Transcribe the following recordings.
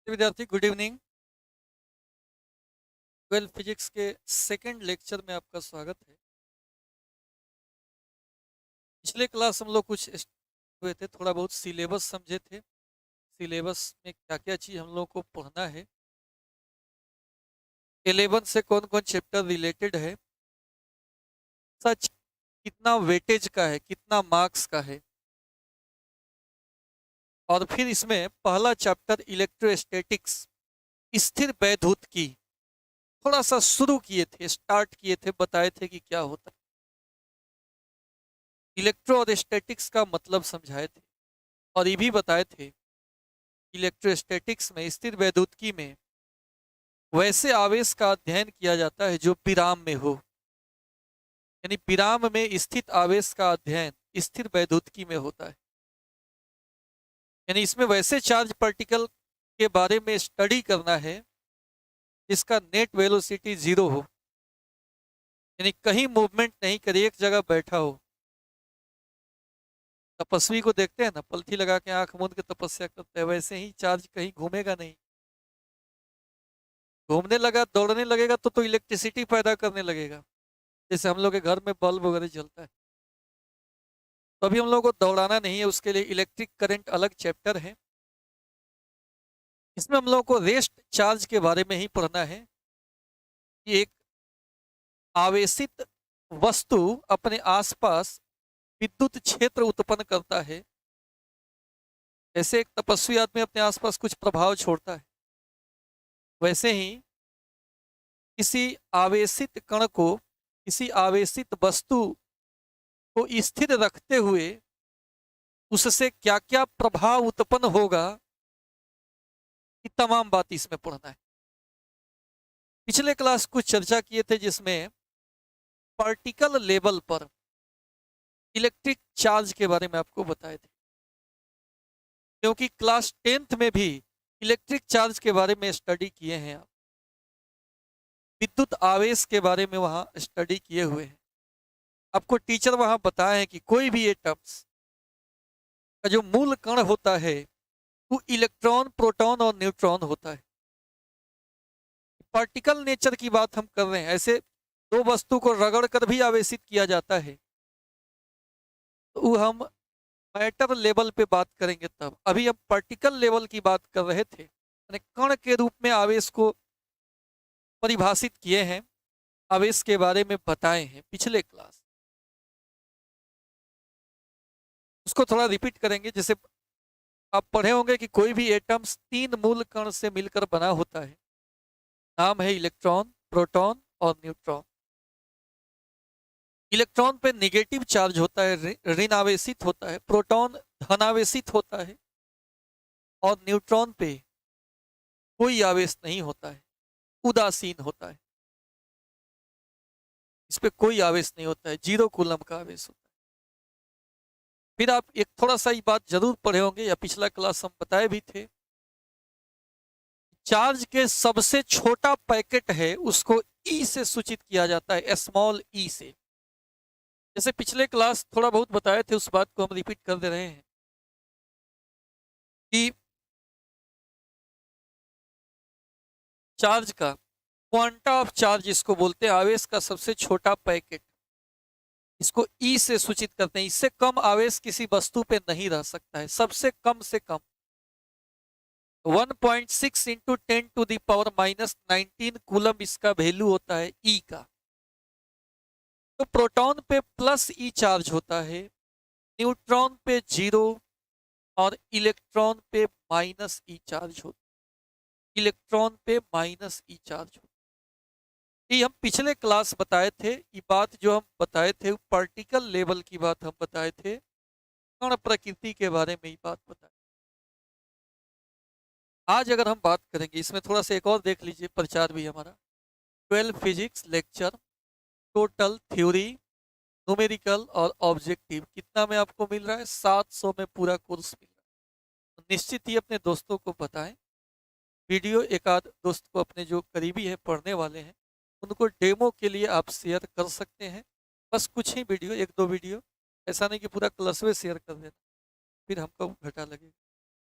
विद्यार्थी good evening. 12 physics के second lecture में आपका स्वागत है। पिछले क्लास हम लोग कुछ हुए थे, थोड़ा बहुत सिलेबस समझे थे। सिलेबस में क्या क्या चीज़ हम लोग को पढ़ना है, 11 से कौन कौन चैप्टर रिलेटेड है, सच कितना वेटेज का है, कितना मार्क्स का है। और फिर इसमें पहला चैप्टर इलेक्ट्रोस्टैटिक्स, स्थिर वैद्युत की थोड़ा सा शुरू किए थे, स्टार्ट किए थे, बताए थे कि क्या होता है। इलेक्ट्रो और स्टैटिक्स का मतलब समझाए थे और ये भी बताए थे इलेक्ट्रोस्टैटिक्स में, स्थिर वैद्युतिकी में वैसे आवेश का अध्ययन किया जाता है जो विराम में हो, यानी विराम में स्थित आवेश का अध्ययन स्थिर वैद्युतिकी में होता है। यानी इसमें वैसे चार्ज पार्टिकल के बारे में स्टडी करना है जिसका नेट वेलोसिटी जीरो हो, यानी कहीं मूवमेंट नहीं करे, एक जगह बैठा हो। तपस्वी को देखते हैं ना, पलथी लगा के आंख मूंद के तपस्या करते हैं, वैसे ही चार्ज कहीं घूमेगा नहीं। घूमने लगा, दौड़ने लगेगा तो इलेक्ट्रिसिटी पैदा करने लगेगा, जैसे हम लोग के घर में बल्ब वगैरह जलता है। तो अभी हम लोग को दौड़ाना नहीं है, उसके लिए इलेक्ट्रिक करंट अलग चैप्टर है। इसमें हम लोग को रेस्ट चार्ज के बारे में ही पढ़ना है कि एक आवेशित वस्तु अपने आसपास विद्युत क्षेत्र उत्पन्न करता है। जैसे एक तपस्वी आदमी अपने आसपास कुछ प्रभाव छोड़ता है, वैसे ही किसी आवेशित कण को, किसी आवेशित वस्तु को स्थिर रखते हुए उससे क्या क्या प्रभाव उत्पन्न होगा, ये तमाम बात इसमें पढ़ना है। पिछले क्लास कुछ चर्चा किए थे जिसमें पार्टिकल लेवल पर इलेक्ट्रिक चार्ज के बारे में आपको बताए थे, क्योंकि क्लास 10th में भी इलेक्ट्रिक चार्ज के बारे में स्टडी किए हैं आप, विद्युत आवेश के बारे में वहां स्टडी किए हुए हैं। आपको टीचर वहां बताए हैं कि कोई भी एटम्स का जो मूल कण होता है वो इलेक्ट्रॉन, प्रोटॉन और न्यूट्रॉन होता है। पार्टिकल नेचर की बात हम कर रहे हैं, ऐसे दो वस्तु को रगड़ कर भी आवेशित किया जाता है, तो हम मैटर लेवल पे बात करेंगे। तब अभी हम पार्टिकल लेवल की बात कर रहे थे, यानी कण के रूप में आवेश को परिभाषित किए हैं, आवेश के बारे में बताए हैं पिछले क्लास। उसको थोड़ा रिपीट करेंगे। जैसे आप पढ़े होंगे कि कोई भी एटम्स 3 मूल कण से मिलकर बना होता है, नाम है इलेक्ट्रॉन, प्रोटॉन और न्यूट्रॉन। इलेक्ट्रॉन पे निगेटिव चार्ज होता है, ऋण आवेशित होता है। प्रोटॉन धनावेशित होता है और न्यूट्रॉन पे कोई आवेश नहीं होता है, उदासीन होता है। इस पे कोई आवेश नहीं होता है, 0 कूलम का आवेश होता है। फिर आप एक थोड़ा सा ही बात जरूर पढ़े होंगे, या पिछला क्लास हम बताए भी थे, चार्ज के सबसे छोटा पैकेट है उसको ई से सूचित किया जाता है, स्मॉल ई से। जैसे पिछले क्लास थोड़ा बहुत बताए थे, उस बात को हम रिपीट कर दे रहे हैं कि चार्ज का क्वांटा ऑफ चार्ज इसको बोलते हैं, आवेश का सबसे छोटा पैकेट, इसको ई से सूचित करते हैं। इससे कम आवेश किसी वस्तु पे नहीं रह सकता है, सबसे कम से कम 1.6 इंटू 10⁻⁻19 कूलम इसका वैल्यू होता है ई का। तो प्रोटॉन पे प्लस ई चार्ज होता है, न्यूट्रॉन पे 0 और इलेक्ट्रॉन पे माइनस ई चार्ज होता है। इलेक्ट्रॉन पे माइनस ई चार्ज होता है। ये हम पिछले क्लास बताए थे। ये बात जो हम बताए थे पार्टिकल लेवल की बात हम बताए थे, कण प्रकृति के बारे में ही बात बताए। आज अगर हम बात करेंगे, इसमें थोड़ा सा एक और देख लीजिए, प्रचार भी हमारा 12 physics lecture, total theory, numerical और ऑब्जेक्टिव, कितना में आपको मिल रहा है? 700 में पूरा कोर्स मिल रहा है। तो निश्चित ही अपने दोस्तों को बताएं, वीडियो एक आध दोस्त को अपने जो करीबी है, पढ़ने वाले हैं, उनको डेमो के लिए आप शेयर कर सकते हैं। बस कुछ ही वीडियो, एक दो वीडियो, ऐसा नहीं कि पूरा क्लास में शेयर कर देना, फिर हमको घाटा लगेगा।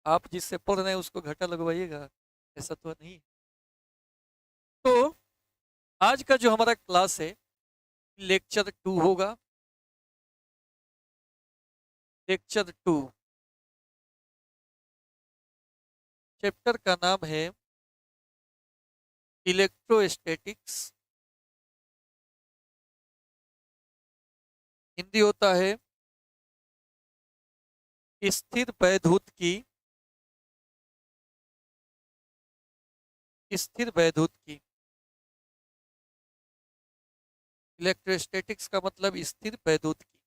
आप जिससे पढ़ रहे हैं उसको घाटा लगवाइएगा, ऐसा तो नहीं है। तो आज का जो हमारा क्लास है लेक्चर 2 होगा। लेक्चर 2 चैप्टर का नाम है इलेक्ट्रोस्टैटिक्स। हिंदी होता है स्थिर वैद्युत की स्थिर वैद्युत की। इलेक्ट्रोस्टैटिक्स का मतलब स्थिर वैद्युत की।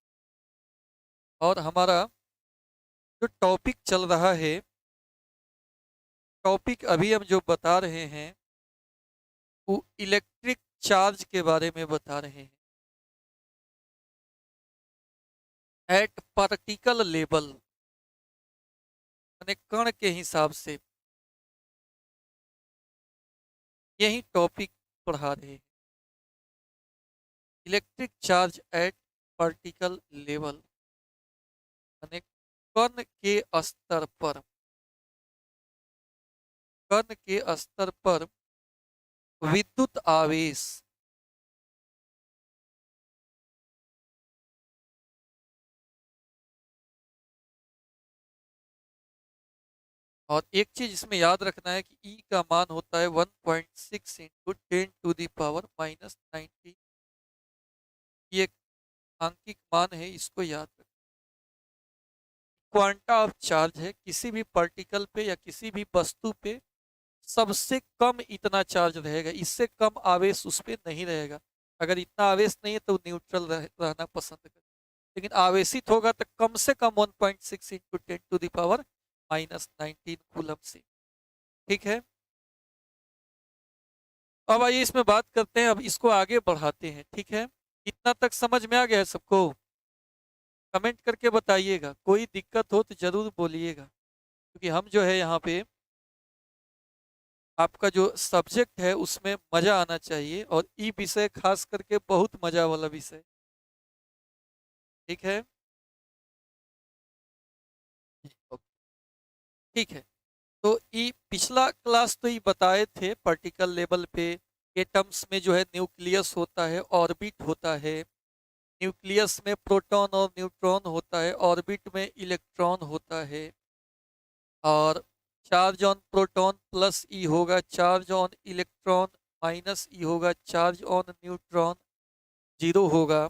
और हमारा जो टॉपिक चल रहा है, टॉपिक अभी हम जो बता रहे हैं वो इलेक्ट्रिक चार्ज के बारे में बता रहे हैं। एट पार्टिकल लेवल यानी कण के हिसाब से यही टॉपिक पढ़ा रहे हैं। Electric charge at particle level यानी कण के स्तर पर, कण के स्तर पर विद्युत आवेश और एक चीज इसमें याद रखना है कि E का मान होता है 1.6 इंटू 10⁻⁻19। ये एक आंकिक मान है, इसको याद रखना। क्वांटा ऑफ चार्ज है, किसी भी पार्टिकल पे या किसी भी वस्तु पे सबसे कम इतना चार्ज रहेगा, इससे कम आवेश उस पर नहीं रहेगा। अगर इतना आवेश नहीं है तो न्यूट्रल रहना पसंद करेगा, लेकिन आवेशित होगा तो कम से कम 1.6 इंटू 10⁻⁻19 कूलम से। ठीक है, अब आइए इसमें बात करते हैं, अब इसको आगे बढ़ाते हैं। ठीक है, इतना तक समझ में आ गया है सबको? कमेंट करके बताइएगा, कोई दिक्कत हो तो जरूर बोलिएगा, क्योंकि हम जो है यहाँ पे आपका जो सब्जेक्ट है उसमें मजा आना चाहिए, और ई विषय खास करके बहुत मजा वाला विषय। ठीक है, ठीक है। तो ई पिछला क्लास तो ये बताए थे पार्टिकल लेवल पे एटम्स में जो है न्यूक्लियस होता है, ऑर्बिट होता है, न्यूक्लियस में प्रोटॉन और न्यूट्रॉन होता है, ऑर्बिट में इलेक्ट्रॉन होता है, और चार्ज ऑन प्रोटॉन प्लस ई होगा, चार्ज ऑन इलेक्ट्रॉन माइनस ई होगा, चार्ज ऑन न्यूट्रॉन जीरो होगा।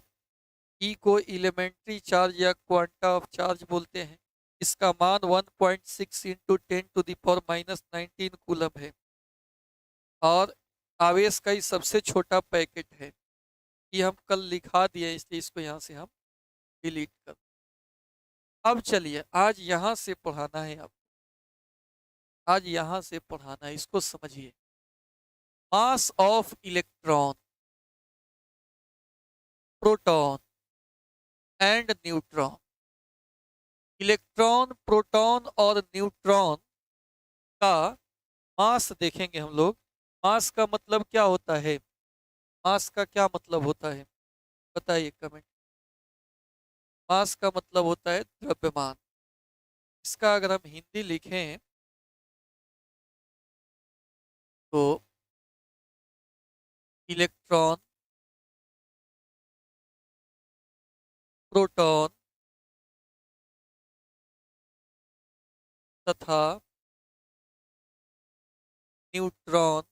ई को एलिमेंट्री चार्ज या क्वांटा ऑफ चार्ज बोलते हैं। इसका मान 1.6 इंटू 10⁻⁻19 कूलम है, और आवेश का ही सबसे छोटा पैकेट है। ये हम कल लिखा दिए, इसलिए इसको यहाँ से हम डिलीट कर। अब चलिए आज यहाँ से पढ़ाना है, अब आज यहाँ से पढ़ाना है, इसको समझिए। Mass of electron, proton and neutron. Electron, proton और न्यूट्रॉन का मास देखेंगे हम लोग। मास का मतलब क्या होता है? मास का क्या मतलब होता है बताइए कमेंट। मास का मतलब होता है द्रव्यमान। इसका अगर हम हिंदी लिखें तो इलेक्ट्रॉन, प्रोटॉन तथा न्यूट्रॉन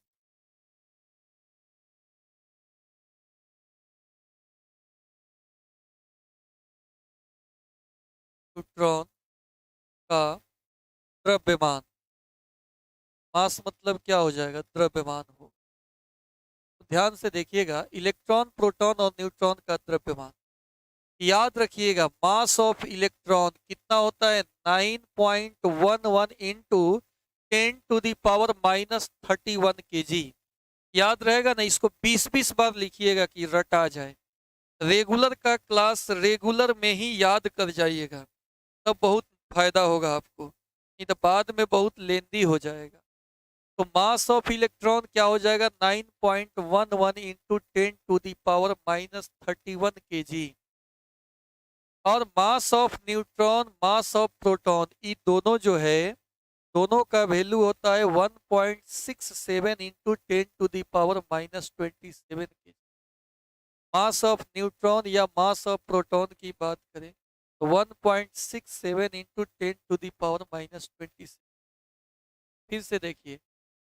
न्यूट्रॉन का द्रव्यमान। मास मतलब क्या हो जाएगा? द्रव्यमान हो। तो ध्यान से देखिएगा, इलेक्ट्रॉन, प्रोटॉन और न्यूट्रॉन का द्रव्यमान याद रखिएगा। मास ऑफ इलेक्ट्रॉन कितना होता है? 9.11 इंटू 10⁻⁻31 kg। याद रहेगा ना? इसको 20-20 बार लिखिएगा कि रट आ जाए। रेगुलर का क्लास रेगुलर में ही याद कर जाइएगा, तब बहुत फायदा होगा आपको, नहीं तो बाद में बहुत लेंदी हो जाएगा। तो मास ऑफ इलेक्ट्रॉन क्या हो जाएगा? 9.11 इंटू 10⁻⁻31 kg। और mass of neutron, mass of proton, ये दोनों जो है दोनों का वैल्यू होता है 1.67 इंटू 10 to the power -27 के। मास ऑफ न्यूट्रॉन या मास ऑफ प्रोटॉन की बात करें तो 1.67 इंटू 10 to the power -27। फिर से देखिए,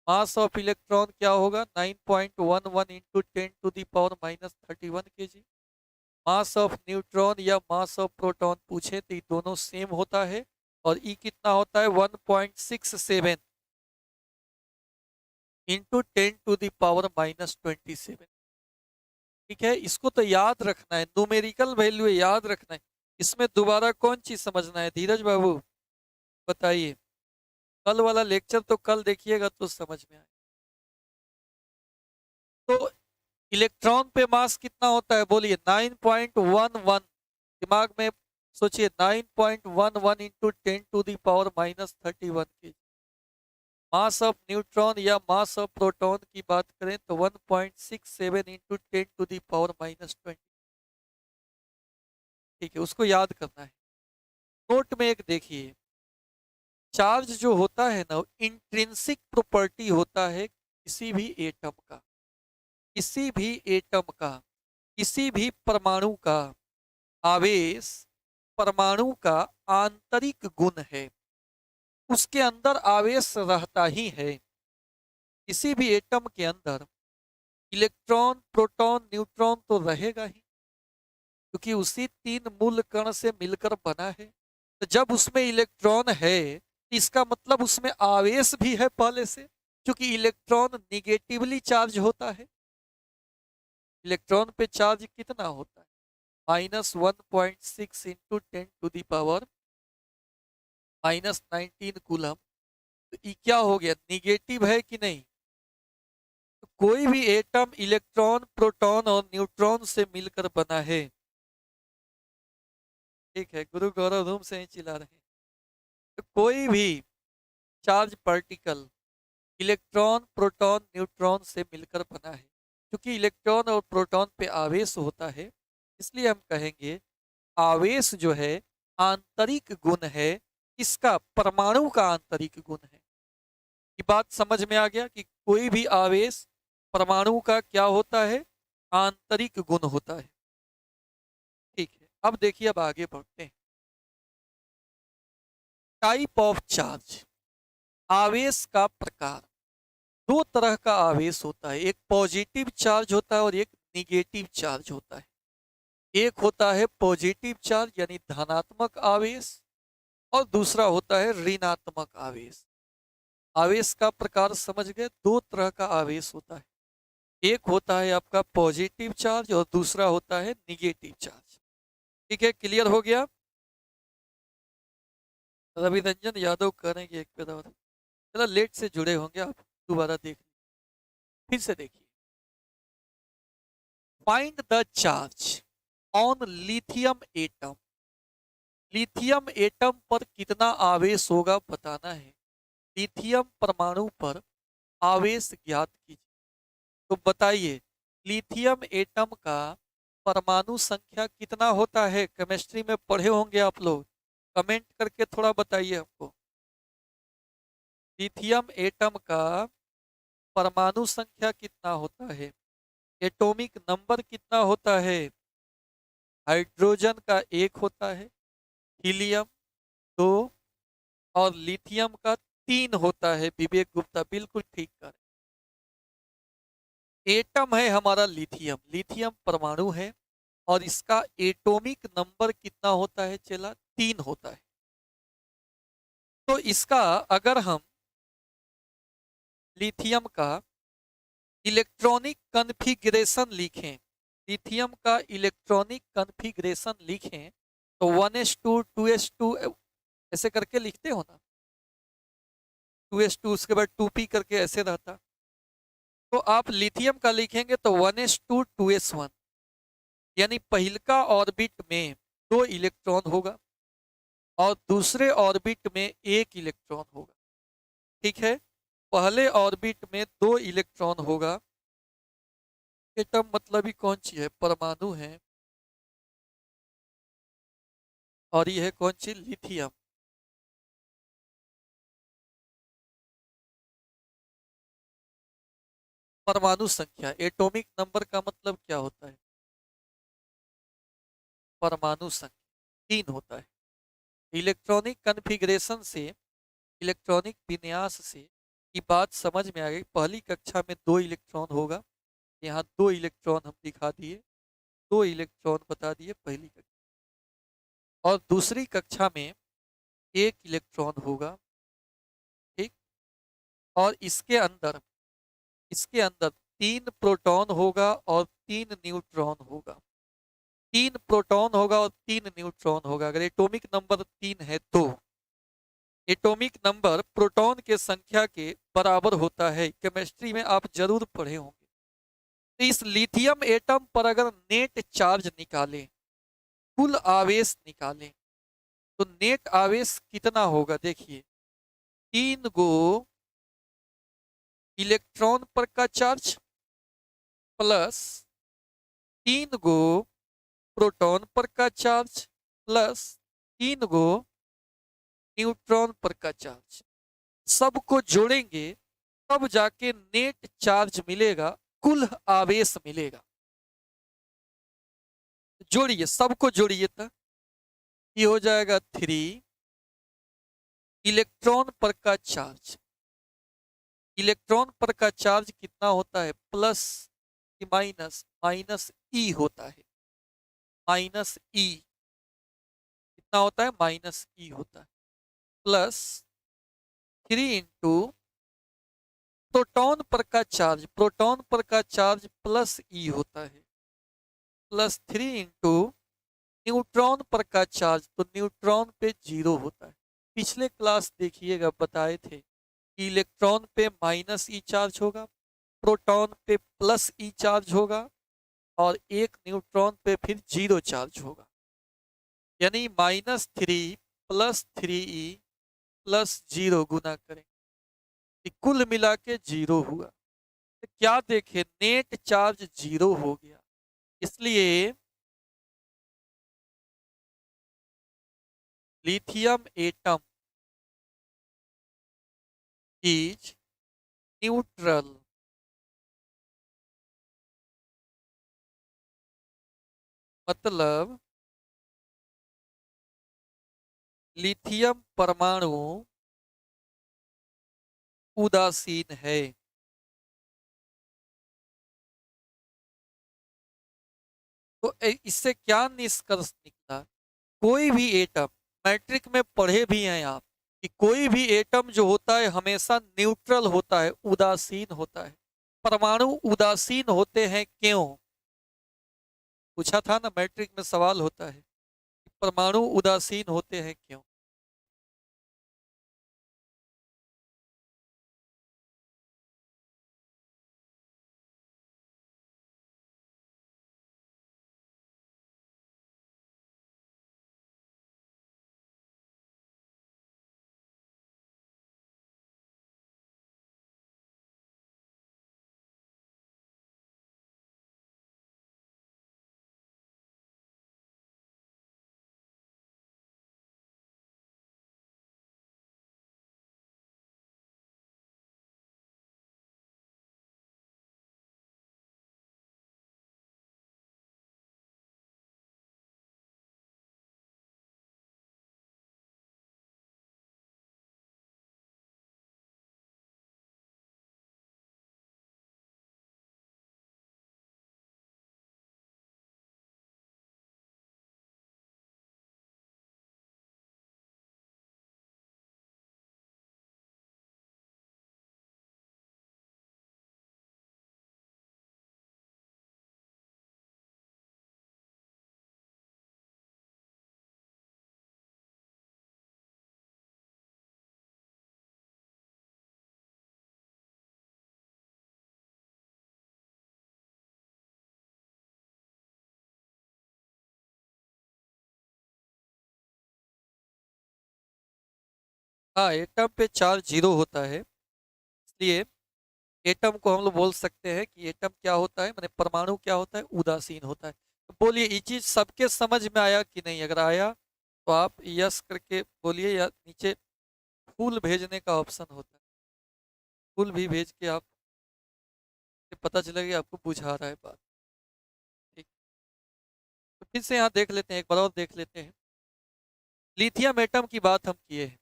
मास ऑफ इलेक्ट्रॉन क्या होगा, 9.11 into 10 to the power -31 kg। Mass of neutron या मास ऑफ प्रोटॉन पूछे तो ये दोनों सेम होता है, और ई कितना होता है 1.67 इंटू 10 to the power -27। ठीक है, इसको तो याद रखना है, न्यूमेरिकल वैल्यू याद रखना है। इसमें दोबारा कौन चीज समझना है धीरज बाबू, बताइए। कल वाला लेक्चर तो कल देखिएगा तो समझ में आए। तो इलेक्ट्रॉन पे मास कितना होता है बोलिए, 9.11। दिमाग में सोचिए, 9.11 इंटू 10 to the power -31 के। मास ऑफ न्यूट्रॉन या मास ऑफ प्रोटॉन की बात करें तो 1.67 इंटू 10 to the power -20। ठीक है, उसको याद करना है। नोट में एक देखिए, चार्ज जो होता है ना, इंट्रिंसिक प्रॉपर्टी होता है किसी भी एटम का, किसी भी एटम का, किसी भी परमाणु का आवेश परमाणु का आंतरिक गुण है। उसके अंदर आवेश रहता ही है। किसी भी एटम के अंदर इलेक्ट्रॉन, प्रोटॉन, न्यूट्रॉन तो रहेगा ही, क्योंकि उसी तीन मूल कण से मिलकर बना है। तो जब उसमें इलेक्ट्रॉन है, इसका मतलब उसमें आवेश भी है पहले से, क्योंकि इलेक्ट्रॉन निगेटिवली चार्ज होता है। इलेक्ट्रॉन पे चार्ज कितना होता है, -1.6 into 10 to the power -19 coulomb. तो ये क्या हो गया, निगेटिव है कि नहीं। तो कोई भी एटम इलेक्ट्रॉन, प्रोटॉन और न्यूट्रॉन से मिलकर बना है। ठीक है, गुरु गौरव धूम से ही चिल्ला रहे हैं। तो कोई भी charge particle electron, proton, neutron से मिलकर बना है। क्योंकि इलेक्ट्रॉन और प्रोटॉन पे आवेश होता है, इसलिए हम कहेंगे आवेश जो है आंतरिक गुण है। इसका परमाणु का आंतरिक गुण है। ये बात समझ में आ गया कि कोई भी आवेश परमाणु का क्या होता है, आंतरिक गुण होता है। ठीक है, अब देखिए, अब आगे बढ़ते हैं। टाइप ऑफ चार्ज, आवेश का प्रकार। दो तरह का आवेश होता है, एक पॉजिटिव चार्ज होता है और एक निगेटिव चार्ज होता है। एक होता है पॉजिटिव चार्ज यानी धनात्मक आवेश, और दूसरा होता है ऋणात्मक आवेश। आवेश का प्रकार समझ गए, दो तरह का आवेश होता है। एक होता है आपका पॉजिटिव चार्ज और दूसरा होता है निगेटिव चार्ज। ठीक है, क्लियर हो गया। रवि रंजन यादव करेंगे एक पे और, चलो लेट से जुड़े होंगे आप, दोबारा देख लीजिए। फिर से देखिए, find the charge on lithium atom. Lithium atom पर कितना आवेश होगा बताना है। लिथियम परमाणु पर आवेश ज्ञात कीजिए। तो बताइए, लिथियम एटम का परमाणु संख्या कितना होता है, केमिस्ट्री में पढ़े होंगे आप लोग, कमेंट करके थोड़ा बताइए हमको। लिथियम एटम का परमाणु संख्या कितना होता है, एटॉमिक नंबर कितना होता है। हाइड्रोजन का एक होता है, हीलियम दो, और लिथियम का तीन होता है। विवेक गुप्ता बिल्कुल ठीक कर, एटम है हमारा लिथियम, लिथियम परमाणु है, और इसका एटॉमिक नंबर कितना होता है चला, तीन होता है। तो इसका अगर हम लिथियम का इलेक्ट्रॉनिक कन्फिग्रेशन लिखें, लिथियम का इलेक्ट्रॉनिक कन्फिग्रेशन लिखें तो 1s2 2s2 ऐसे करके लिखते हो ना, 2s2 उसके बाद 2p करके ऐसे रहता। तो आप लिथियम का लिखेंगे तो 1s2 2s1, यानी पहिलका ऑर्बिट में दो इलेक्ट्रॉन होगा और दूसरे ऑर्बिट में एक इलेक्ट्रॉन होगा। ठीक है, पहले ऑर्बिट में दो इलेक्ट्रॉन होगा। एटम मतलब ही कौन सी है, परमाणु है, और ये है कौन सी, लिथियम। परमाणु संख्या, एटॉमिक नंबर का मतलब क्या होता है? परमाणु संख्या 3 होता है। इलेक्ट्रॉनिक कन्फिग्रेशन से, इलेक्ट्रॉनिक विन्यास से ये बात समझ में आ गई। पहली कक्षा में 2 इलेक्ट्रॉन होगा, यहाँ 2 इलेक्ट्रॉन हम दिखा दिए, 2 इलेक्ट्रॉन बता दिए पहली कक्षा। और दूसरी कक्षा में 1 इलेक्ट्रॉन होगा, ठीक। और इसके अंदर 3 प्रोटॉन होगा और 3 न्यूट्रॉन होगा। 3 प्रोटॉन होगा और 3 न्यूट्रॉन होगा। अगर एटॉमिक नंबर 3 है तो एटॉमिक नंबर प्रोटॉन के संख्या के बराबर होता है। केमिस्ट्री में आप जरूर पढ़े होंगे। तो इस लिथियम एटम पर अगर नेट चार्ज निकालें, कुल आवेश निकालें, तो नेट आवेश कितना होगा? देखिए, 3 गो इलेक्ट्रॉन पर का चार्ज प्लस 3 गो प्रोटॉन पर का चार्ज प्लस 3 गो न्यूट्रॉन पर का चार्ज, सबको जोड़ेंगे तब जाके नेट चार्ज मिलेगा, कुल आवेश मिलेगा। जोड़िए, सबको जोड़िए तो ये हो जाएगा 3 इलेक्ट्रॉन पर का चार्ज। इलेक्ट्रॉन पर का चार्ज कितना होता है? प्लस कि माइनस? माइनस ई होता है। माइनस ई कितना होता है? माइनस ई होता है। प्लस 3 इंटू प्रोटॉन पर का चार्ज, प्रोटॉन पर का चार्ज प्लस ई होता है, प्लस 3 इंटू न्यूट्रॉन पर का चार्ज, तो न्यूट्रॉन पे 0 होता है। पिछले क्लास देखिएगा बताए थे कि इलेक्ट्रॉन पे माइनस ई चार्ज होगा, प्रोटॉन पे प्लस ई चार्ज होगा और एक न्यूट्रॉन पे फिर 0 चार्ज होगा। यानी -3 प्लस 3e प्लस 0 गुना करें, कुल मिला के 0 हुआ। तो क्या देखे, नेट चार्ज 0 हो गया। इसलिए लिथियम एटम इज न्यूट्रल। मतलब लिथियम परमाणु उदासीन है। तो इससे क्या निष्कर्ष निकला? कोई भी एटम, मैट्रिक में पढ़े भी हैं आप कि कोई भी एटम जो होता है हमेशा न्यूट्रल होता है, उदासीन होता है। परमाणु उदासीन होते हैं क्यों? पूछा था ना, मैट्रिक में सवाल होता है कि परमाणु उदासीन होते हैं क्यों। हाँ, एटम पे चार्ज 0 होता है, इसलिए एटम को हम लोग बोल सकते हैं कि एटम क्या होता है, माने परमाणु क्या होता है? उदासीन होता है। तो बोलिए, ये चीज सबके समझ में आया कि नहीं? अगर आया तो आप यस करके बोलिए, या नीचे फूल भेजने का ऑप्शन होता है, फूल भी भेज के आप पता चला कि आपको बुझा रहा है बात। ठीक, तो फिर से यहाँ देख लेते हैं, एक बार और देख लेते हैं। लिथियम एटम की बात हम किए हैं,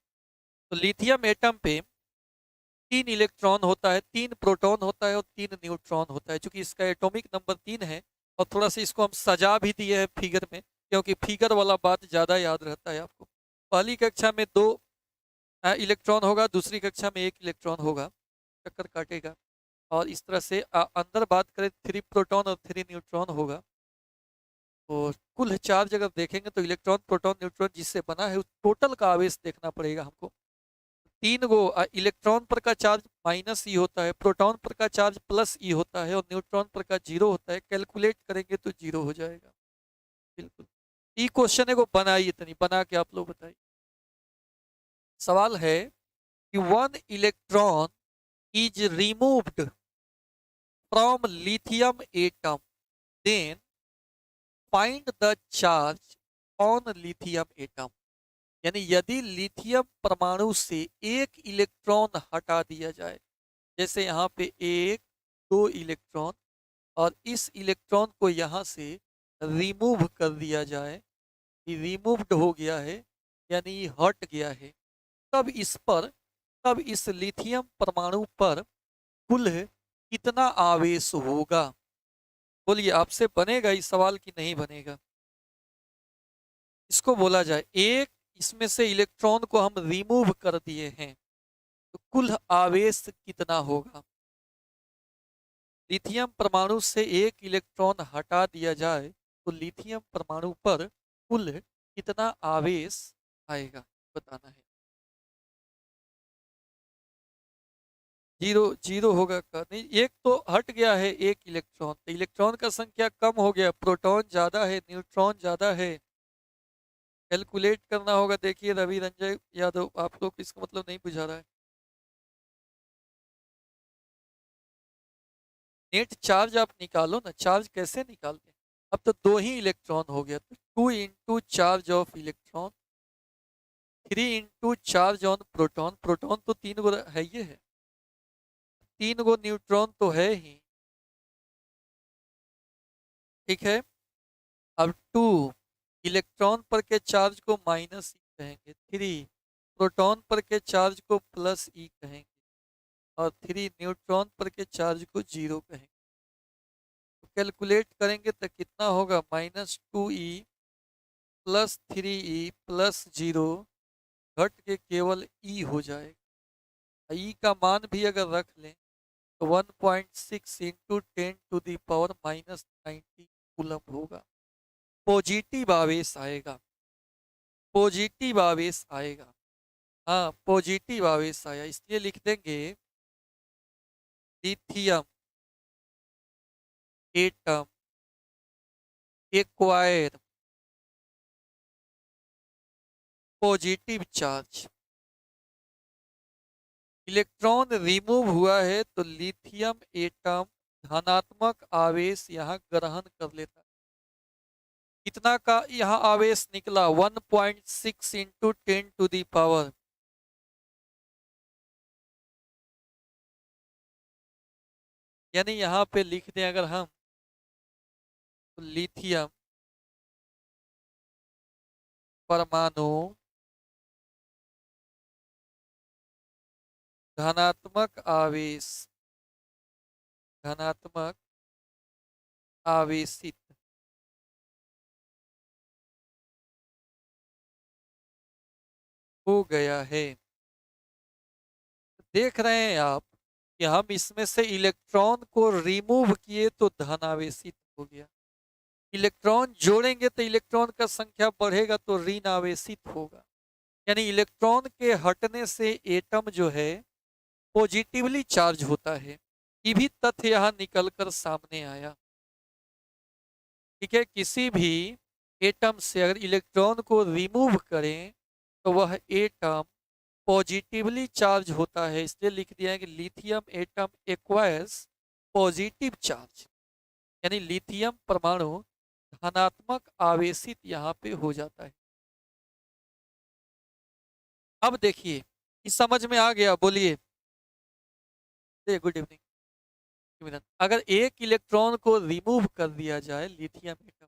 तो लिथियम एटम पे 3 इलेक्ट्रॉन होता है, 3 प्रोटॉन होता है और 3 न्यूट्रॉन होता है। चूंकि इसका एटॉमिक नंबर 3 है और थोड़ा सा इसको हम सजा भी दिए हैं फिगर में, क्योंकि फिगर वाला बात ज्यादा याद रहता है आपको। पहली कक्षा में 2 इलेक्ट्रॉन होगा, दूसरी कक्षा में 1 इलेक्ट्रॉन होगा, चक्कर काटेगा। और इस तरह से अंदर बात करें 3 प्रोटॉन और 3 न्यूट्रॉन होगा। और कुल चार्ज अगर देखेंगे तो इलेक्ट्रॉन प्रोटॉन न्यूट्रॉन जिससे बना है उस टोटल का आवेश देखना पड़ेगा हमको। 3 गो इलेक्ट्रॉन पर का चार्ज -E होता है, प्रोटॉन पर का चार्ज +E होता है और न्यूट्रॉन पर का 0 होता है। कैलकुलेट करेंगे तो 0 हो जाएगा। बिल्कुल, ई क्वेश्चन है, को बनाइए, इतनी बना के आप लोग बताइए। सवाल है कि 1 electron is removed from lithium atom, then find the charge on lithium atom. यानी यदि लिथियम परमाणु से 1 इलेक्ट्रॉन हटा दिया जाए, जैसे यहाँ पे 1, 2 इलेक्ट्रॉन, और इस इलेक्ट्रॉन को यहाँ से रिमूव कर दिया जाए, ये रिमूव्ड हो गया है यानी ये हट गया है, तब इस लिथियम परमाणु पर कुल कितना आवेश होगा? बोलिए, आपसे बनेगा इस सवाल की नहीं बनेगा? इसको बोला जाए, एक इसमें से इलेक्ट्रॉन को हम रिमूव कर दिए हैं तो कुल आवेश कितना होगा? लिथियम परमाणु से 1 इलेक्ट्रॉन हटा दिया जाए तो लिथियम परमाणु पर कुल कितना आवेश आएगा, बताना है। 0 0 होगा का नहीं, एक तो हट गया है 1 इलेक्ट्रॉन, तो इलेक्ट्रॉन का संख्या कम हो गया, प्रोटॉन ज्यादा है, न्यूट्रॉन ज्यादा है। कैलकुलेट करना होगा। देखिए रवि रंजय यादव, आप लोग इसका मतलब नहीं बुझा रहा है। नेट चार्ज आप निकालो ना, चार्ज कैसे निकालते हैं? अब तो 2 ही इलेक्ट्रॉन हो गया, तो 2 × charge of electron, 3 × charge on proton, proton तो 3 गो है, ये है 3 गो न्यूट्रॉन तो है ही। ठीक है, अब 2 इलेक्ट्रॉन पर के चार्ज को -E कहेंगे, 3 प्रोटॉन पर के चार्ज को +E कहेंगे और 3 न्यूट्रॉन पर के चार्ज को 0 कहेंगे। तो कैलकुलेट करेंगे तो कितना होगा? -2E + 3E + 0 घट के केवल E हो जाएगा। E का मान भी अगर रख लें तो 1.6 × 10⁻90 कूलम होगा। पॉजिटिव आवेश आएगा, पॉजिटिव आवेश आएगा। हाँ, पॉजिटिव आवेश आया, इसलिए लिख देंगे lithium atom acquire positive charge. Electron remove हुआ है तो लिथियम एटम धनात्मक आवेश यहाँ ग्रहण कर लेता है। कितना का यहाँ आवेश निकला? 1.6 × 10⁻, यानी यहाँ पे लिख दें अगर हम, तो लिथियम परमाणु धनात्मक आवेश, धनात्मक आवेशित हो गया है। देख रहे हैं आप कि हम इसमें से इलेक्ट्रॉन को रिमूव किए तो धन आवेशित हो गया, इलेक्ट्रॉन जोड़ेंगे तो इलेक्ट्रॉन का संख्या बढ़ेगा तो ऋण आवेशित होगा। यानी इलेक्ट्रॉन के हटने से एटम जो है पॉजिटिवली चार्ज होता है। ये भी तथ्य यहाँ निकल कर सामने आया। ठीक है, किसी भी एटम से अगर इलेक्ट्रॉन को रिमूव करें तो वह एटम पॉजिटिवली चार्ज होता है, इसलिए लिख दिया है कि lithium atom acquires positive charge, यानी लिथियम परमाणु धनात्मक आवेशित यहाँ पे हो जाता है। अब देखिए, इस समझ में आ गया? बोलिए, गुड इवनिंग। अगर एक इलेक्ट्रॉन को रिमूव कर दिया जाए लिथियम एटम,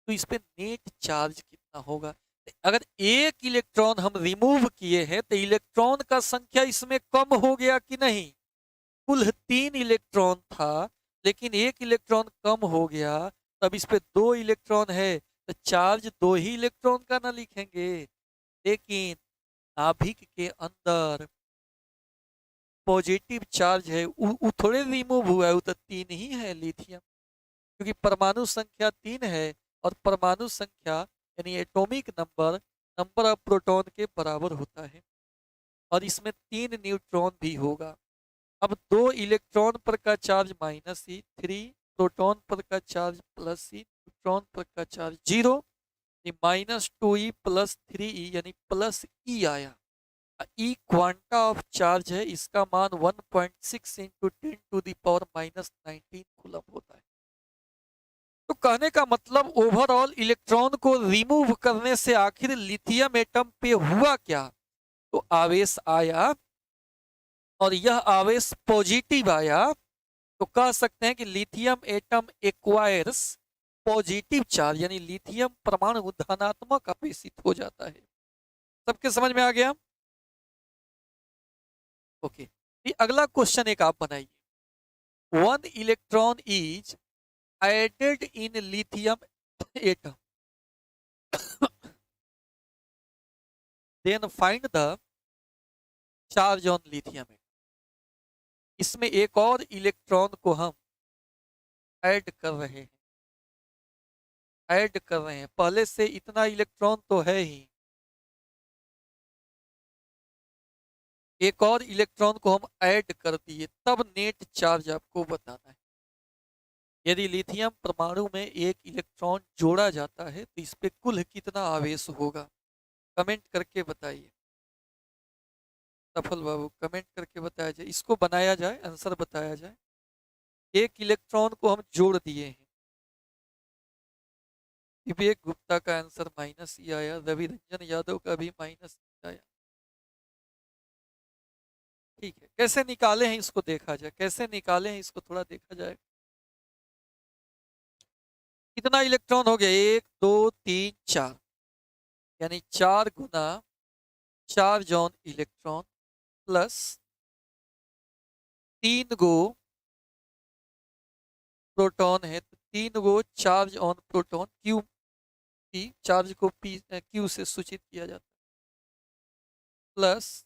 तो इस पे नेट चार्ज कितना होगा? अगर एक इलेक्ट्रॉन हम रिमूव किए हैं तो इलेक्ट्रॉन का संख्या इसमें कम हो गया कि नहीं? कुल 3 इलेक्ट्रॉन था, लेकिन एक इलेक्ट्रॉन कम हो गया, तब इस पे 2 इलेक्ट्रॉन है, तो चार्ज 2 ही इलेक्ट्रॉन का ना लिखेंगे। लेकिन नाभिक के अंदर पॉजिटिव चार्ज है, वो थोड़े रिमूव हुआ है, वो तो 3 ही है लिथियम, क्योंकि परमाणु संख्या 3 है, और परमाणु संख्या यानी atomic number number of proton के बराबर होता है, और इसमें 3 न्यूट्रॉन भी होगा। अब 2 इलेक्ट्रॉन पर का चार्ज -E, 3 प्रोटॉन पर का चार्ज +E, न्यूट्रॉन पर का चार्ज 0, -2E + 3E यानी +E आया। ई क्वांटा ऑफ चार्ज है, इसका मान 1.6 × 10⁻⁻19 कूलम होता है। तो कहने का मतलब ओवरऑल इलेक्ट्रॉन को रिमूव करने से आखिर लिथियम एटम पे हुआ क्या? तो आवेश आया, और यह आवेश पॉजिटिव आया, तो कह सकते हैं कि lithium atom acquires positive charge, यानी लिथियम परमाणु धनात्मक आवेशित हो जाता है। सबके समझ में आ गया? ओके, ये अगला क्वेश्चन एक आप बनाइए। 1 electron is added in lithium atom, then find the charge on lithium atom. इसमें एक और इलेक्ट्रॉन को हम ऐड कर रहे हैं, पहले से इतना इलेक्ट्रॉन तो है ही, एक और इलेक्ट्रॉन को हम ऐड कर दिए, तब नेट चार्ज आपको बताना है। यदि लिथियम परमाणु में एक इलेक्ट्रॉन जोड़ा जाता है तो इस पे कुल कितना आवेश होगा? कमेंट करके बताइए। सफल बाबू कमेंट करके बताया जाए, इसको बनाया जाए, आंसर बताया जाए। एक इलेक्ट्रॉन को हम जोड़ दिए हैं। विवेक गुप्ता का आंसर -E आया, रवि रंजन यादव का भी -E आया। ठीक है, कैसे निकाले हैं इसको देखा जाए, कैसे निकाले हैं इसको थोड़ा देखा जाए। कितना इलेक्ट्रॉन हो गया? 1 2 3 4, यानी 4 गुना चार्ज ऑन इलेक्ट्रॉन प्लस 3 गो प्रोटॉन है, तो 3 गो charge on proton, Q P, charge को पी क्यू से सूचित किया जाता है, प्लस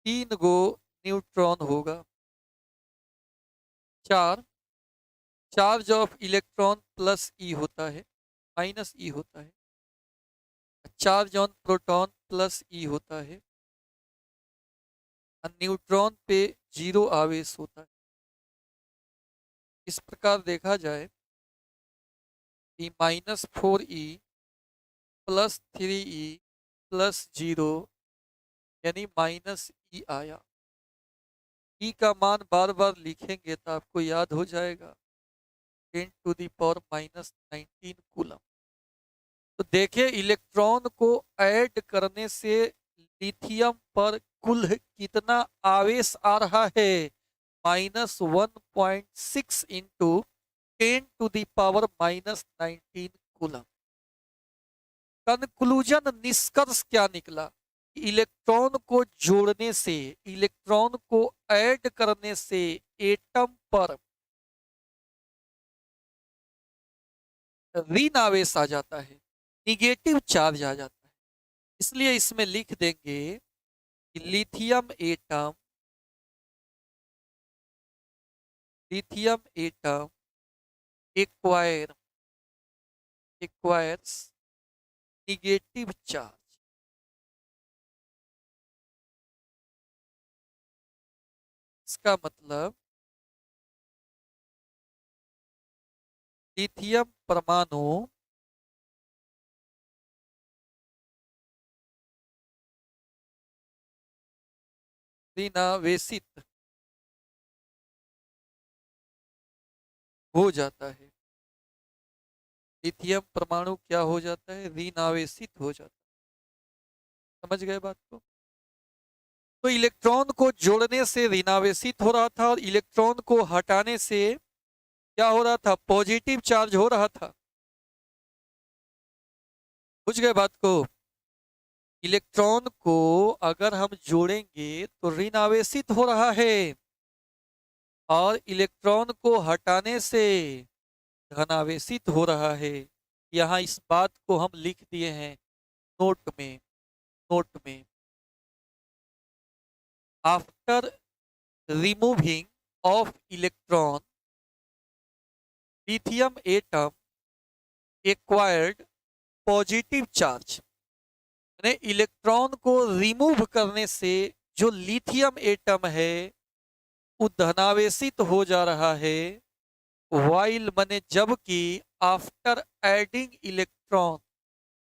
3 गो न्यूट्रॉन होगा, 4 चार्ज ऑफ इलेक्ट्रॉन +E होता है, -E होता है, चार्ज ऑन प्रोटॉन +E होता है, और न्यूट्रॉन पे 0 आवेश होता है। इस प्रकार देखा जाए कि -4E + 3E + 0 यानी -E आया। E का मान बार बार लिखेंगे तो आपको याद हो जाएगा, 10⁻⁻19 कूलम। तो देखिए इलेक्ट्रॉन को ऐड करने से लिथियम पर कुल कितना आवेश आ रहा है? -1.6 × 10⁻⁻19 कूलम। कंक्लूजन, निष्कर्ष क्या निकला? इलेक्ट्रॉन को जोड़ने से, इलेक्ट्रॉन को ऐड करने से एटम पर ऋण आवेश आ जाता है, निगेटिव चार्ज आ जाता है। इसलिए इसमें लिख देंगे कि lithium atom acquires negative charge. इसका मतलब लिथियम परमाणु ऋणावेशित हो जाता है। लिथियम परमाणु क्या हो जाता है? ऋणावेशित हो जाता है। समझ गए बात को? तो इलेक्ट्रॉन को जोड़ने से ऋणावेशित हो रहा था और इलेक्ट्रॉन को हटाने से क्या हो रहा था, पॉजिटिव चार्ज हो रहा था। बुझ गए बात को। इलेक्ट्रॉन को अगर हम जोड़ेंगे तो ऋण आवेशित हो रहा है और इलेक्ट्रॉन को हटाने से धनावेशित हो रहा है। यहाँ इस बात को हम लिख दिए हैं नोट में। नोट में after removing of electron lithium atom acquired positive charge. Electron को रिमूव करने से जो लिथियम एटम है वो धनावेशित हो जा रहा है, वाइल मने जबकि आफ्टर एडिंग इलेक्ट्रॉन,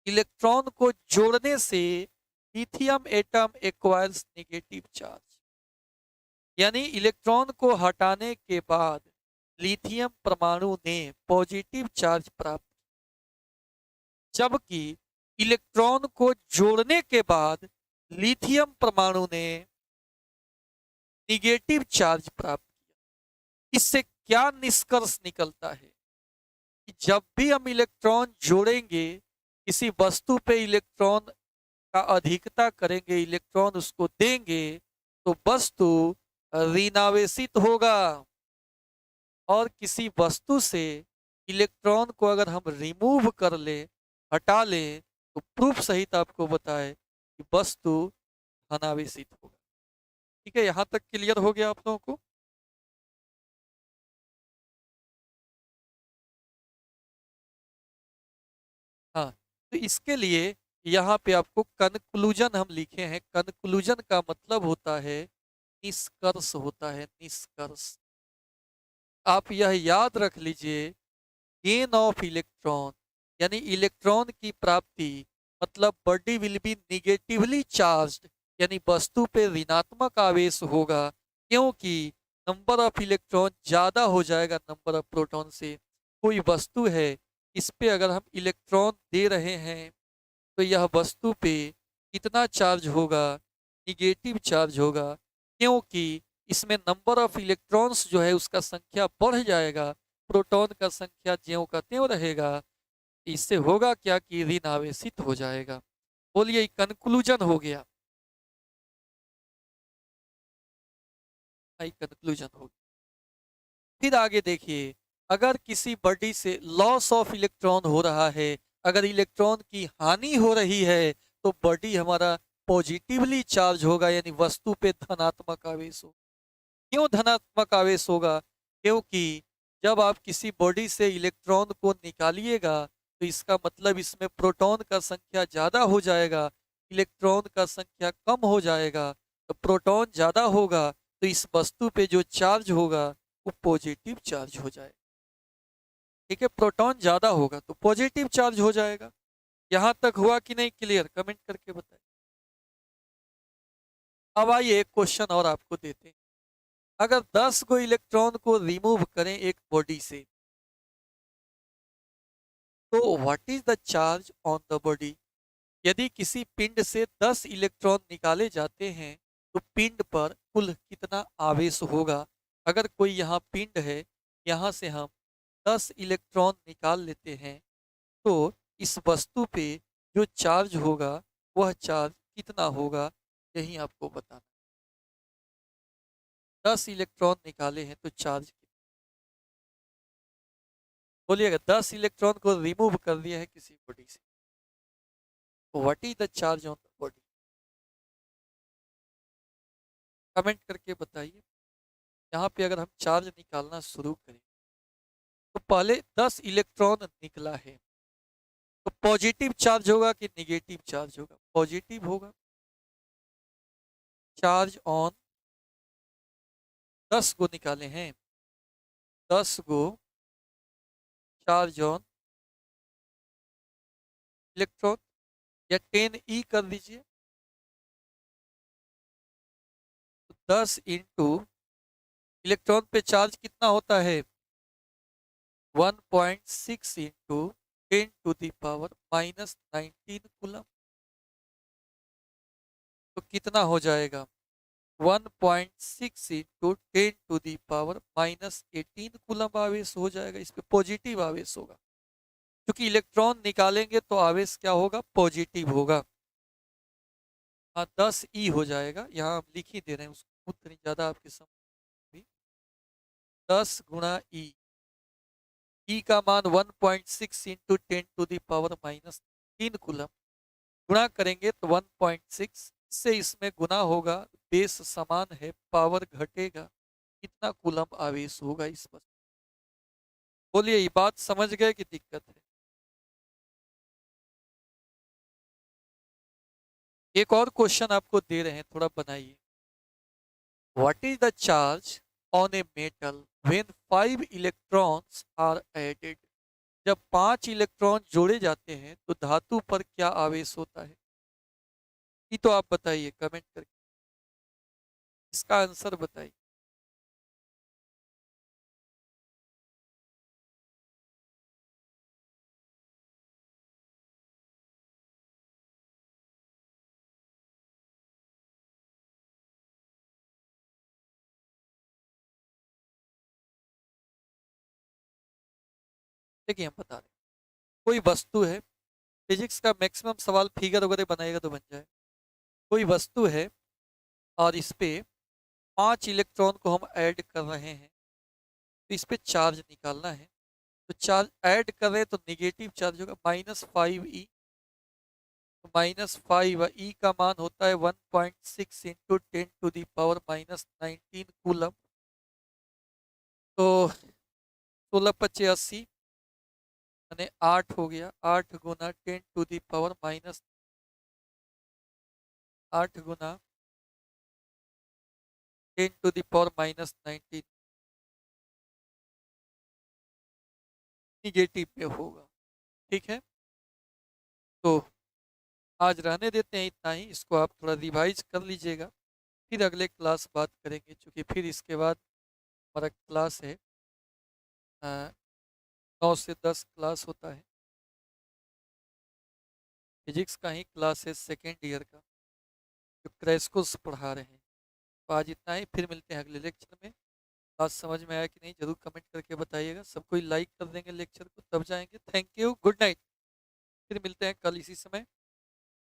इलेक्ट्रॉन को जोड़ने से lithium atom acquires negative charge. यानी इलेक्ट्रॉन को हटाने के बाद लिथियम परमाणु ने पॉजिटिव चार्ज प्राप्त, जबकि इलेक्ट्रॉन को जोड़ने के बाद लिथियम परमाणु ने निगेटिव चार्ज प्राप्त किया। इससे क्या निष्कर्ष निकलता है कि जब भी हम इलेक्ट्रॉन जोड़ेंगे, किसी वस्तु पे इलेक्ट्रॉन का अधिकता करेंगे, इलेक्ट्रॉन उसको देंगे, तो वस्तु ऋणावेशित होगा। और किसी वस्तु से इलेक्ट्रॉन को अगर हम रिमूव कर ले, हटा लें, तो प्रूफ सहित आपको बताए कि वस्तु धनावेशित होगा। ठीक है, यहां तक क्लियर हो गया आप लोगों को। हाँ, तो इसके लिए यहाँ पे आपको कंक्लूजन हम लिखे हैं। कंक्लूजन का मतलब होता है निष्कर्ष, होता है निष्कर्ष। आप यह याद रख लीजिए, गेन ऑफ इलेक्ट्रॉन यानी इलेक्ट्रॉन की प्राप्ति, मतलब body will be negatively charged, यानी वस्तु पे ऋणात्मक आवेश होगा, क्योंकि नंबर ऑफ इलेक्ट्रॉन ज्यादा हो जाएगा नंबर ऑफ प्रोटॉन से। कोई वस्तु है, इस पे अगर हम इलेक्ट्रॉन दे रहे हैं तो यह वस्तु पे कितना चार्ज होगा, निगेटिव चार्ज होगा, क्योंकि इसमें नंबर ऑफ इलेक्ट्रॉन्स जो है उसका संख्या बढ़ जाएगा, प्रोटॉन का संख्या ज्यों का त्यों रहेगा। इससे होगा क्या कि ऋण आवेशित हो जाएगा। बोलिए, कंक्लूजन हो गया। कंक्लूजन हो गया। फिर आगे देखिए, अगर किसी बॉडी से लॉस ऑफ इलेक्ट्रॉन हो रहा है, अगर इलेक्ट्रॉन की हानि हो रही है, तो बॉडी हमारा पॉजिटिवली चार्ज होगा, यानी वस्तु पे धनात्मक आवेश हो। क्यों धनात्मक आवेश होगा? क्योंकि जब आप किसी बॉडी से इलेक्ट्रॉन को निकालिएगा तो इसका मतलब इसमें प्रोटॉन का संख्या ज्यादा हो जाएगा, इलेक्ट्रॉन का संख्या कम हो जाएगा। तो प्रोटॉन ज्यादा होगा तो इस वस्तु पे जो चार्ज होगा वो पॉजिटिव चार्ज हो जाएगा। ठीक है, प्रोटॉन ज्यादा होगा तो पॉजिटिव चार्ज हो जाएगा। यहां तक हुआ कि नहीं क्लियर? कमेंट करके बताएं। अब आइए एक क्वेश्चन और आपको देते हैं। अगर 10 को इलेक्ट्रॉन को रिमूव करें एक बॉडी से, तो what is the charge on the body? यदि किसी पिंड से 10 इलेक्ट्रॉन निकाले जाते हैं तो पिंड पर कुल कितना आवेश होगा? अगर कोई यहाँ पिंड है, यहाँ से हम 10 इलेक्ट्रॉन निकाल लेते हैं, तो इस वस्तु पे जो चार्ज होगा वह चार्ज कितना होगा, यही आपको बताना। 10 इलेक्ट्रॉन निकाले हैं तो चार्ज कितना? बोलिएगा, 10 इलेक्ट्रॉन को रिमूव कर दिया है किसी बॉडी से, तो what is the charge on the body? Comment करके बताइए। यहाँ पे अगर हम चार्ज निकालना शुरू करें तो पहले 10 इलेक्ट्रॉन निकला है, तो पॉजिटिव चार्ज होगा कि निगेटिव चार्ज होगा? पॉजिटिव होगा। चार्ज ऑन 10 को निकाले हैं, 10 को चार्ज ऑन इलेक्ट्रॉन, या 10 कर दीजिए। तो 10 इंटू इलेक्ट्रॉन पे चार्ज कितना होता है? 1.6 इंटू 10⁻⁻19 कूलम। तो कितना हो जाएगा? 1.6 into 10 to the power -18 coulomb आवेश हो जाएगा। इस पे पॉजिटिव आवेश होगा, क्योंकि इलेक्ट्रॉन निकालेंगे तो आवेश क्या होगा, पॉजिटिव होगा। हाँ 10 ई हो जाएगा, यहाँ हम लिख ही दे रहे हैं उसको, उतनी ज़्यादा आपके समझ भी। 10 गुणा ई का मान 1.6 into 10 to the power -3 coulomb, गुणा करेंगे तो 1.6 से इसमें गुना होगा, बेस समान है, पावर घटेगा, कितना कूलम आवेश होगा इस पर। बोलिए ये बात समझ गए कि दिक्कत है? एक और क्वेश्चन आपको दे रहे हैं, थोड़ा बनाइए। What is the charge on a metal when 5 electrons are added? जब 5 इलेक्ट्रॉन जोड़े जाते हैं तो धातु पर क्या आवेश होता है? ये तो आप बताइए कमेंट करके, इसका आंसर बताइए। देखिए हम बता रहे हैं, कोई वस्तु है, फिजिक्स का मैक्सिमम सवाल फिगर वगैरह बनाएगा तो बन जाए। कोई वस्तु है और इस पे 5 इलेक्ट्रॉन को हम ऐड कर रहे हैं, तो इस पे चार्ज निकालना है। तो चार्ज ऐड कर रहे हैं तो निगेटिव चार्ज होगा -5 ई, तो -5 ई का मान होता है 1.6 into 10 to the power -19 coulomb. तो 16×5 = 80, यानी 8 हो गया। 8 गुना 10 टू दी पावर -8 गुना 10 टू दी पावर -19 निगेटिव में होगा। ठीक है, तो आज रहने देते हैं इतना ही, इसको आप थोड़ा रिवाइज कर लीजिएगा, फिर अगले क्लास बात करेंगे, क्योंकि फिर इसके बाद हमारा क्लास है 9 से 10 क्लास होता है, फिजिक्स का ही क्लास है सेकेंड ईयर का, जो क्रैश कोर्स पढ़ा रहे हैं। तो आज इतना ही, फिर मिलते हैं अगले लेक्चर में। बात समझ में आया कि नहीं जरूर कमेंट करके बताइएगा, सब कोई लाइक कर देंगे लेक्चर को तब जाएंगे। Thank you, good night. फिर मिलते हैं कल इसी समय।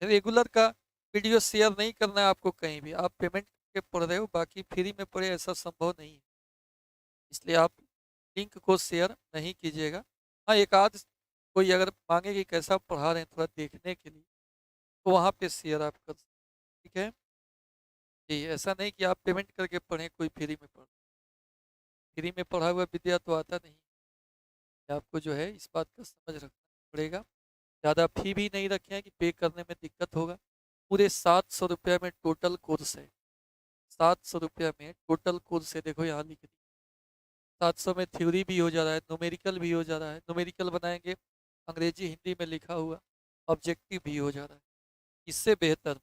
रेगुलर का वीडियो शेयर नहीं करना है आपको कहीं भी, आप पेमेंट करके पढ़ रहे हो, बाकी फ्री में पढ़े ऐसा संभव नहीं है, इसलिए आप लिंक को शेयर नहीं कीजिएगा। हाँ एक आध कोई अगर मांगे कि कैसा पढ़ा रहे हैं थोड़ा देखने के लिए, तो वहाँ पे शेयर आप कर सकते हैं, ठीक है जी। ऐसा नहीं कि आप पेमेंट करके पढ़ें, कोई फ्री में पढ़, फ्री में पढ़ा हुआ विद्या तो आता नहीं, आपको जो है इस बात का समझ रखना पड़ेगा। ज़्यादा फी भी नहीं रखे हैं कि पे करने में दिक्कत होगा। पूरे 700 रुपया में टोटल कोर्स है, 700 रुपया में टोटल कोर्स है। देखो यहाँ लिख दी, 700 में थ्योरी भी हो जा रहा है, न्यूमेरिकल भी हो जा रहा है, न्यूमेरिकल बनाएंगे अंग्रेजी हिंदी में लिखा हुआ, ऑब्जेक्टिव भी हो जा रहा है। इससे बेहतर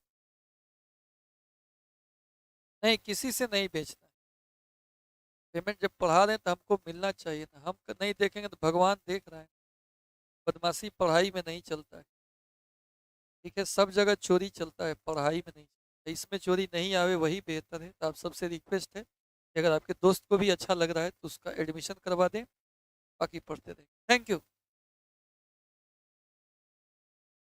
नहीं, किसी से नहीं बेचना है। पेमेंट जब पढ़ा रहे हैं तो हमको मिलना चाहिए ना, हम नहीं देखेंगे तो भगवान देख रहा है। बदमाशी पढ़ाई में नहीं चलता है, ठीक है, सब जगह चोरी चलता है, पढ़ाई में नहीं चलता। इसमें चोरी नहीं आवे वही बेहतर है। तो आप सबसे रिक्वेस्ट है कि अगर आपके दोस्त को भी अच्छा लग रहा है तो उसका एडमिशन करवा दें, बाकी पढ़ते रहें। Thank you.